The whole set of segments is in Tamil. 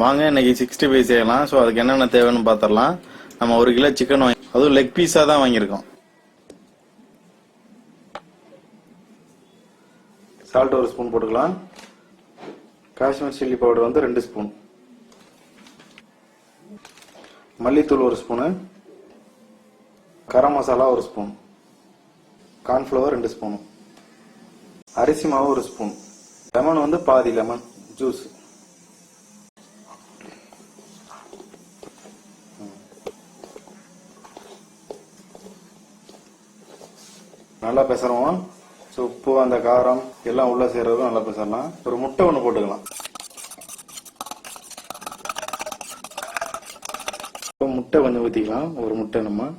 வாங்க இன்னைக்கு 65 செய்யலாம். ஸோ அதுக்கு என்னென்ன தேவைன்னு பார்த்துடலாம். நம்ம 1 கிலோ சிக்கன் அதுவும் லெக் பீஸாக தான் வாங்கியிருக்கோம். சால்ட் 1 ஸ்பூன் போட்டுக்கலாம். Kashmir chilli powder 2 spoon. மல்லித்தூள் 1 spoon. Garam masala 1 spoon. Cornflour 2 spoon. அரிசி மாவு 1 ஸ்பூன். லெமன் பாதி லெமன் ஜூஸ். நல்லா பெசருவோம். உப்பு அந்த காரம் எல்லாம் உள்ள சேர்றதும் நல்லா பெசரலாம். ஒரு முட்டை 1 போட்டுக்கலாம். முட்டை கொஞ்சம் ஊற்றிக்கலாம். ஒரு முட்டை நம்ம.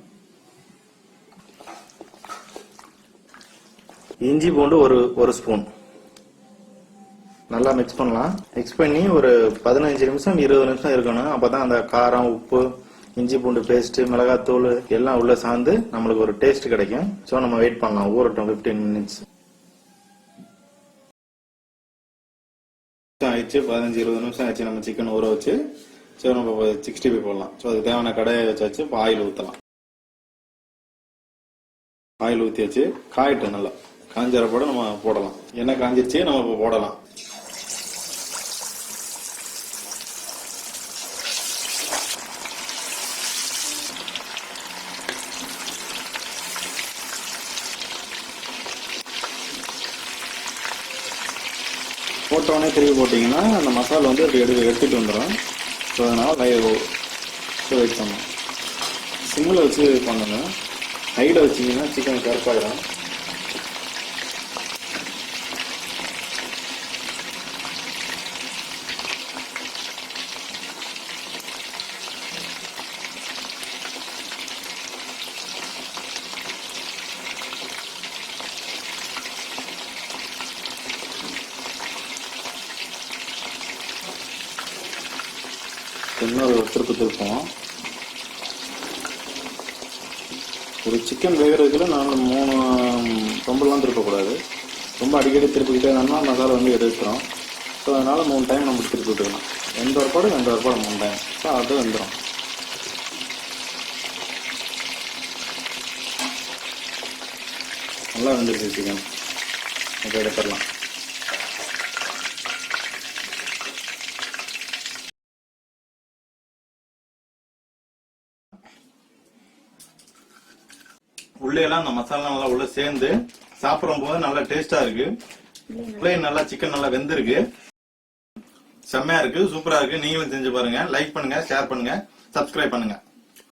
இஞ்சி பூண்டு ஒரு ஸ்பூன். நல்லா மிக்ஸ் பண்ணலாம். மிக்ஸ் பண்ணி ஒரு 15 நிமிஷம் 20 நிமிஷம் இருக்கணும். அப்பதான் அந்த காரம் உப்பு இஞ்சி பூண்டு பேஸ்ட் மிளகாத்தூள் எல்லாம் உள்ள சார்ந்து நம்மளுக்கு ஒரு டேஸ்ட் கிடைக்கும். ஸோ நம்ம வெயிட் பண்ணலாம். ஊறட்டும் 15 மினிட்ஸ் ஆயிடுச்சு. 15-20 நிமிஷம் ஆயிடுச்சு. நம்ம சிக்கன் ஊற வச்சு ஸோ நம்ம 65 போடலாம். ஸோ அதுக்கு தேவையான கடையை வச்சாச்சு. இப்போ ஆயில் ஊற்றலாம். ஆயில் ஊற்றியாச்சு. காயிட்டு நல்லா காஞ்சரப்போட நம்ம போடலாம். எண்ணெய் காஞ்சிருச்சு. நம்ம இப்போ போடலாம். போட்டோடனே திருப்பி போட்டிங்கன்னா அந்த மசாலா அப்படி எடுத்துட்டு வந்துடும். ஸோ அதனால் வெயிட் பண்ணணும். சிம்மில் வச்சு பண்ணுங்க. ஹையில் வச்சிங்கன்னா சிக்கன் கருப்பாயிடும். இன்னொரு திருப்போம். ஒரு சிக்கன் வேகிறதுக்குள்ள நான் 3 ரொம்பலாம் திருப்பக்கூடாது. ரொம்ப அடிக்கடி திருப்பிக்கிட்டே இருந்தோம்னா மசாலா எடுத்துரும். ஸோ அதனால 3 டைம் நம்ம திருப்பி விட்டுக்கலாம். 2 ஒருப்பாடு 3 டைம். ஸோ அது வந்துடும். நல்லா வந்துருச்சு சிக்கன். இப்போ எடுத்துடலாம். உள்ளேலாம் அந்த மசாலா நல்லா உள்ள சேர்ந்து சாப்பிடும் போது நல்லா டேஸ்டா இருக்கு. உள்ளே நல்லா சிக்கன் நல்லா வெந்திருக்கு. செம்மையா இருக்கு. சூப்பரா இருக்கு. நீங்களும் செஞ்சு பாருங்க. லைக் பண்ணுங்க, ஷேர் பண்ணுங்க, சப்ஸ்கிரைப் பண்ணுங்க.